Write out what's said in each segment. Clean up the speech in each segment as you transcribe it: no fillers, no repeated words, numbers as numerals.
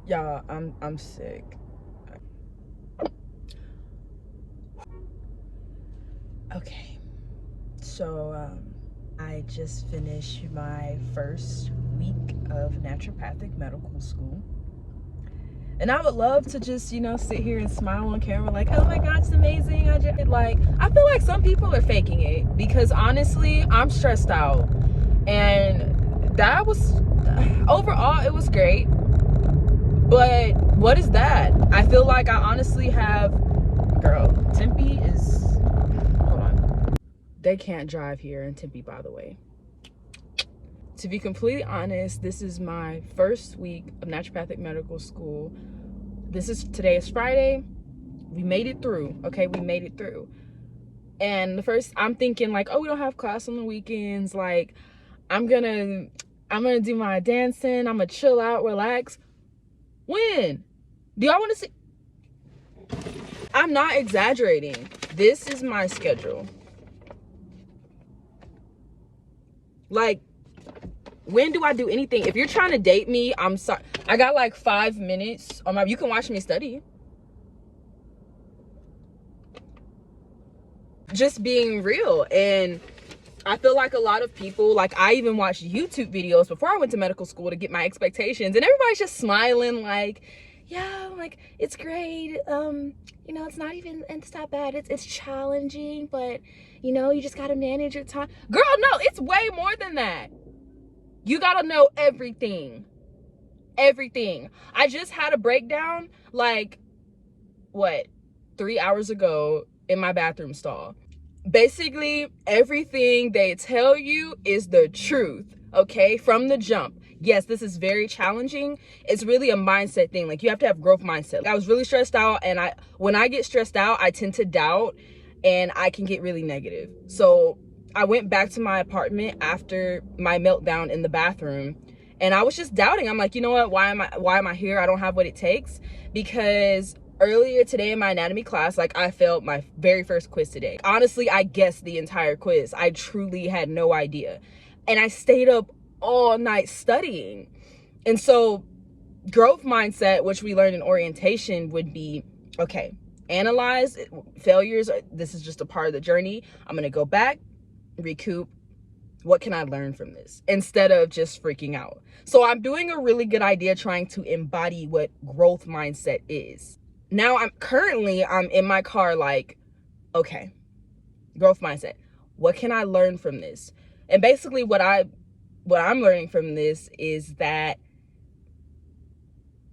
Y'all, I'm sick. Okay, so I just finished my first week of naturopathic medical school. And I would love to just, sit here and smile on camera like, oh my God, it's amazing. I feel like some people are faking it because honestly, I'm stressed out. And that was, overall, it was great. But what is that? I feel like I honestly have, girl, Tempe is, hold on. They can't drive here in Tempe, by the way. To be completely honest, this is my first week of naturopathic medical school. Today is Friday. We made it through. Okay, we made it through. And I'm thinking like, oh, we don't have class on the weekends. Like, I'm gonna do my dancing. I'm gonna chill out, relax. When? Do y'all want to see? I'm not exaggerating. This is my schedule. Like, when do I do anything? If you're trying to date me, I'm sorry. I got like 5 minutes. You can watch me study. Just being real. And I feel like a lot of people, like I even watched YouTube videos before I went to medical school to get my expectations, and everybody's just smiling like, yeah, like it's great. It's not bad. It's challenging, but you just gotta manage your time. Girl, no, it's way more than that. You gotta know everything. Everything. I just had a breakdown like 3 hours ago in my bathroom stall. Basically, everything they tell you is the truth, okay? From the jump. Yes, this is very challenging. It's really a mindset thing. Like, you have to have growth mindset. I was really stressed out, and when I get stressed out, I tend to doubt, and I can get really negative. So I went back to my apartment after my meltdown in the bathroom, and I was just doubting. I'm like, you know what? Why am I here? I don't have what it takes. Because earlier today in my anatomy class, like, I failed my very first quiz today. Honestly, I guessed the entire quiz. I truly had no idea. And I stayed up all night studying. And so growth mindset, which we learned in orientation, would be, okay, analyze failures. This is just a part of the journey. I'm going to go back, recoup. What can I learn from this? Instead of just freaking out. So I'm doing a really good idea trying to embody what growth mindset is. Now I'm in my car like, okay, growth mindset. What can I learn from this? And basically what I'm learning from this is that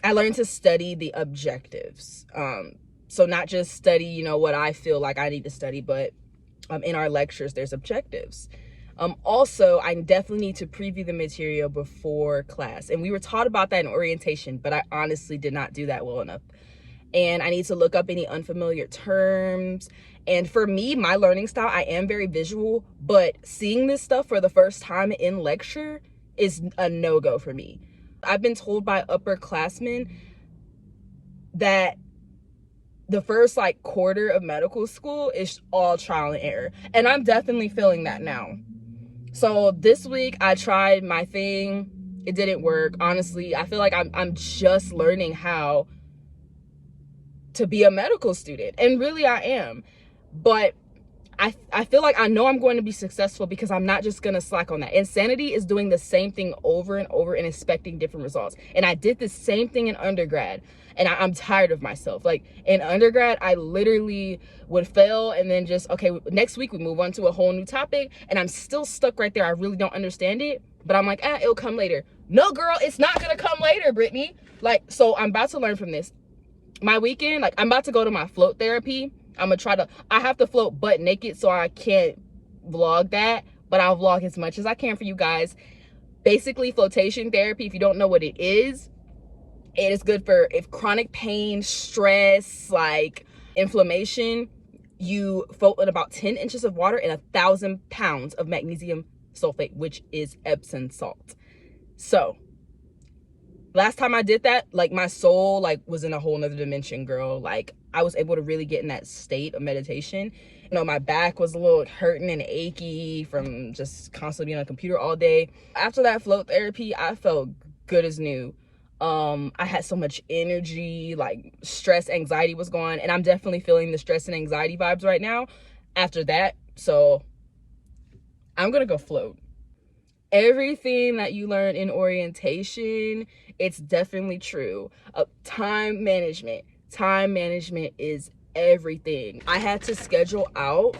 I learned to study the objectives. So not just study, what I feel like I need to study, but in our lectures, there's objectives. Also, I definitely need to preview the material before class. And we were taught about that in orientation, but I honestly did not do that well enough. And I need to look up any unfamiliar terms. And for me, my learning style, I am very visual, but seeing this stuff for the first time in lecture is a no-go for me. I've been told by upperclassmen that the first quarter of medical school is all trial and error. And I'm definitely feeling that now. So this week I tried my thing. It didn't work. Honestly, I feel like I'm just learning how to be a medical student, and really I am. But I feel like I know I'm going to be successful because I'm not just going to slack on that. Insanity is doing the same thing over and over and expecting different results. And I did the same thing in undergrad, and I'm tired of myself. Like, in undergrad, I literally would fail and then just, okay, next week we move on to a whole new topic, and I'm still stuck right there. I really don't understand it, but I'm like, it'll come later. No, girl, it's not going to come later, Brittany. So I'm about to learn from this. My weekend, I'm about to go to my float therapy. I have to float butt naked, so I can't vlog that, but I'll vlog as much as I can for you guys. Basically, flotation therapy, if you don't know what it is good for if chronic pain, stress, inflammation. You float in about 10 inches of water and 1,000 pounds of magnesium sulfate, which is Epsom salt. So last time I did that, my soul was in a whole nother dimension, girl. I was able to really get in that state of meditation. My back was a little hurting and achy from just constantly being on the computer all day. After that float therapy, I felt good as new. I had so much energy, like stress, anxiety was gone, and I'm definitely feeling the stress and anxiety vibes right now after that. So I'm gonna go float. Everything that you learn in orientation, it's definitely true. Time management. Time management is everything. I had to schedule out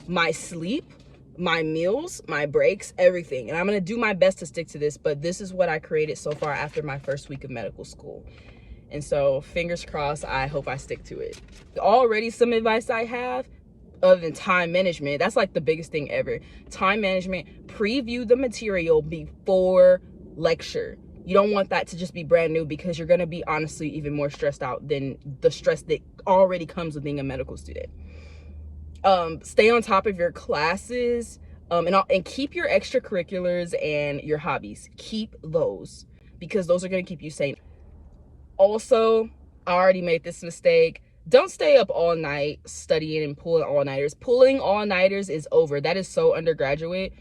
my sleep, my meals, my breaks, everything. And I'm going to do my best to stick to this, but this is what I created so far after my first week of medical school. And so fingers crossed, I hope I stick to it. Already some advice I have, other than time management, that's like the biggest thing ever. Time management, preview the material before lecture. You don't want that to just be brand new, because you're going to be honestly even more stressed out than the stress that already comes with being a medical student. Stay on top of your classes, and keep your extracurriculars and your hobbies. Keep those, because those are going to keep you sane. Also, I already made this mistake. Don't stay up all night studying and pulling all-nighters. Pulling all-nighters is over. That is so undergraduate.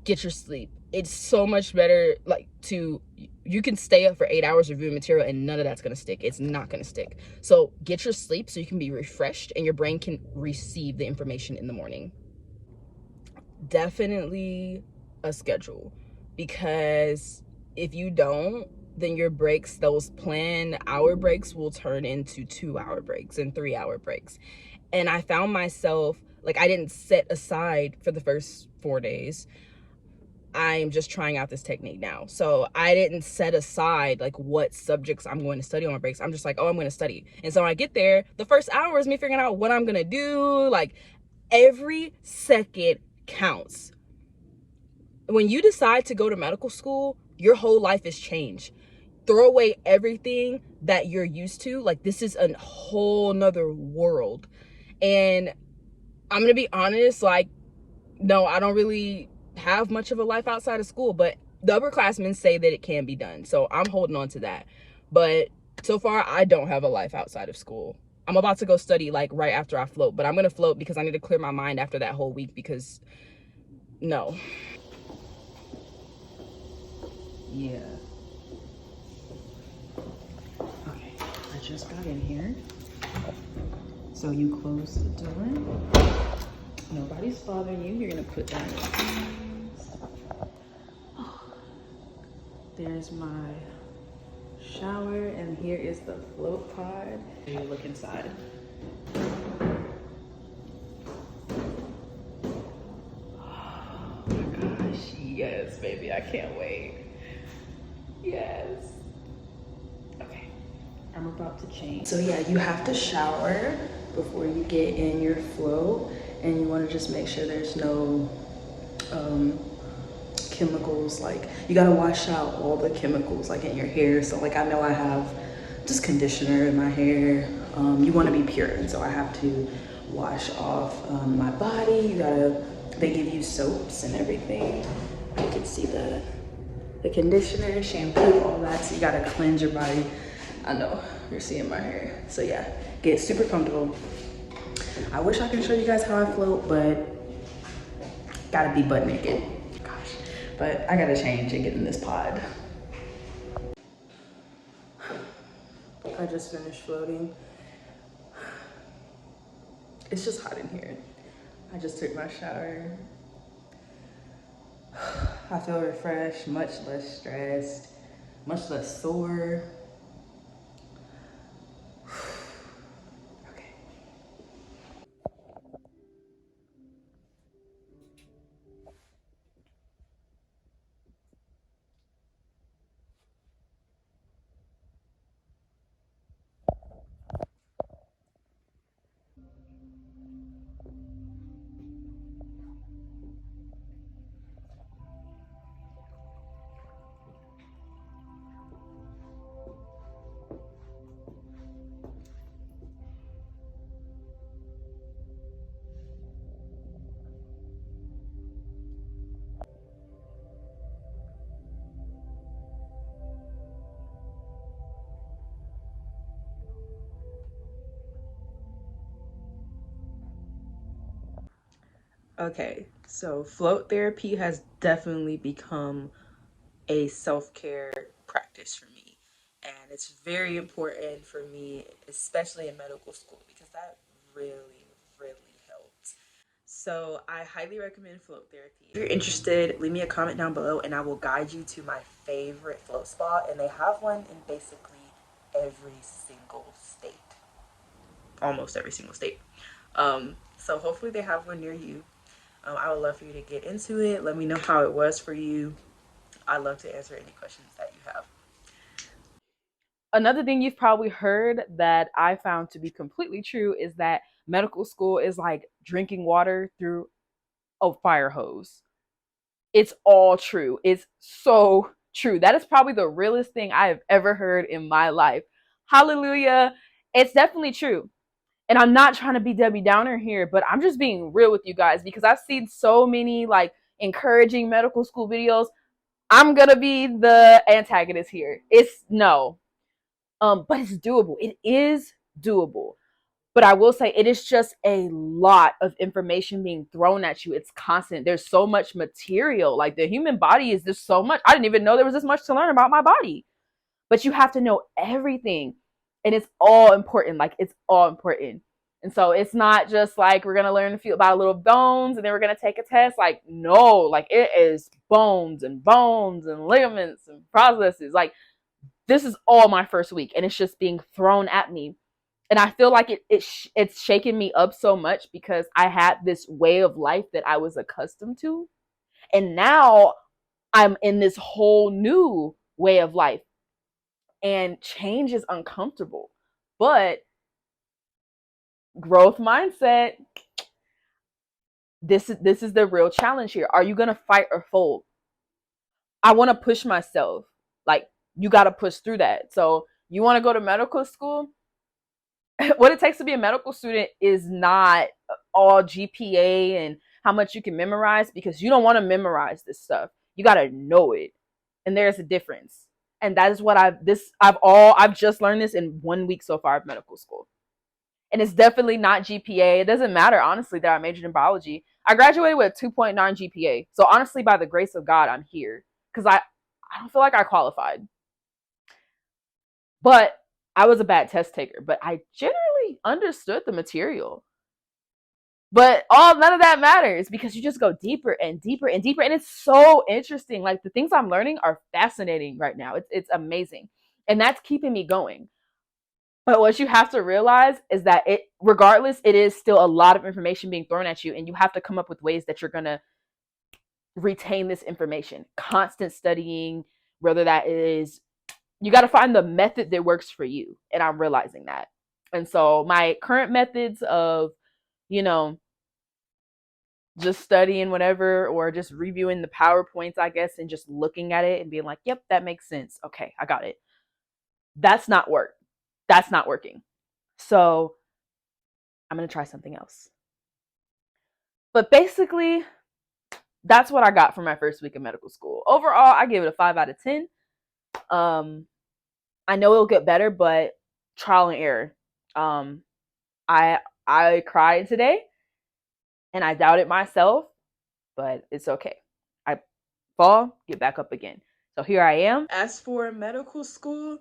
Get your sleep. It's so much better, like, you can stay up for 8 hours reviewing material and none of that's gonna stick. It's not gonna stick. So get your sleep so you can be refreshed and your brain can receive the information in the morning. Definitely a schedule, because if you don't, then your breaks, those planned hour breaks, will turn into 2-hour breaks and 3-hour breaks. And I found myself, like, I didn't set aside for the first 4 days. I'm just trying out this technique now. So I didn't set aside like what subjects I'm going to study on my breaks. I'm just like, oh, I'm going to study. And so when I get there, the first hour is me figuring out what I'm going to do. Like, every second counts. When you decide to go to medical school, your whole life is changed. Throw away everything that you're used to. Like, this is a whole nother world. And I'm gonna be honest, like, no, I don't really have much of a life outside of school, but the upperclassmen say that it can be done. So I'm holding on to that. But so far, I don't have a life outside of school. I'm about to go study like right after I float, but I'm gonna float because I need to clear my mind after that whole week, because no. Yeah. Okay, I just got in here. So you close the door. Nobody's bothering you. You're gonna put down your things. Oh, there's my shower, and here is the float pod. You look inside. Oh my gosh, yes, baby, I can't wait. Yes. Okay, I'm about to change. So yeah, you have to shower before you get in your float, and you want to just make sure there's no chemicals. Like, you got to wash out all the chemicals like in your hair. So like, I know I have just conditioner in my hair. You want to be pure, and so I have to wash off my body. They give you soaps and everything. You can see the conditioner, shampoo, all that. So you got to cleanse your body. I know you're seeing my hair. So yeah, get super comfortable. I wish I could show you guys how I float, but gotta be butt naked. Gosh, but I gotta change and get in this pod. I just finished floating. It's just hot in here. I just took my shower. I feel refreshed, much less stressed, much less sore. Okay. Okay, so float therapy has definitely become a self-care practice for me. And it's very important for me, especially in medical school, because that really, really helped. So I highly recommend float therapy. If you're interested, leave me a comment down below and I will guide you to my favorite float spa. And they have one in basically every single state. Almost every single state. So hopefully they have one near you. I would love for you to get into it. Let me know how it was for you. I'd love to answer any questions that you have. Another thing you've probably heard that I found to be completely true is that medical school is like drinking water through a fire hose. It's all true. It's so true. That is probably the realest thing I have ever heard in my life. Hallelujah. It's definitely true. And I'm not trying to be Debbie Downer here, but I'm just being real with you guys because I've seen so many like encouraging medical school videos. I'm gonna be the antagonist here. It's no. But it's doable. It is doable. But I will say it is just a lot of information being thrown at you. It's constant. There's so much material. Like the human body is just so much. I didn't even know there was this much to learn about my body. But you have to know everything. And it's all important. Like it's all important. And so it's not just like we're gonna learn a few about little bones and then we're gonna take a test. Like, no, like it is bones and ligaments and processes. Like this is all my first week and it's just being thrown at me. And I feel like it's shaken me up so much because I had this way of life that I was accustomed to. And now I'm in this whole new way of life. And change is uncomfortable. But growth mindset, this is the real challenge here. Are you going to fight or fold? I want to push myself. Like you got to push through that. So you want to go to medical school? What it takes to be a medical student is not all GPA and how much you can memorize, because you don't want to memorize this stuff. You got to know it. And there's a difference. And that is what I've just learned this in 1 week so far of medical school. And it's definitely not GPA. It doesn't matter, honestly, that I majored in biology. I graduated with a 2.9 GPA. So honestly, by the grace of God, I'm here because I don't feel like I qualified. But I was a bad test taker, but I generally understood the material. But none of that matters because you just go deeper and deeper and deeper. And it's so interesting. Like the things I'm learning are fascinating right now. It's amazing. And that's keeping me going. But what you have to realize is that regardless, it is still a lot of information being thrown at you. And you have to come up with ways that you're going to retain this information. Constant studying, whether that is, you got to find the method that works for you. And I'm realizing that. And so my current methods of, just studying whatever or just reviewing the PowerPoints, I guess, and just looking at it and being like, yep, that makes sense. Okay, I got it. That's not working. So I'm going to try something else. But basically, that's what I got from my first week of medical school. Overall, I give it a 5 out of 10. I know it'll get better, but trial and error. I cried today and I doubted myself, but it's okay. I fall, get back up again. So here I am. As for medical school,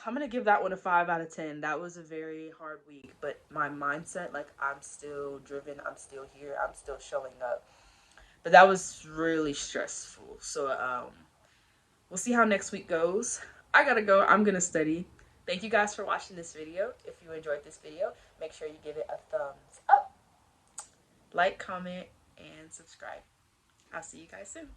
I'm going to give that one a 5 out of 10. That was a very hard week, but my mindset, like I'm still driven, I'm still here, I'm still showing up. But that was really stressful. So we'll see how next week goes. I gotta go. I'm gonna study. Thank you guys for watching this video. If you enjoyed this video, make sure you give it a thumbs up. Like, comment, and subscribe. I'll see you guys soon.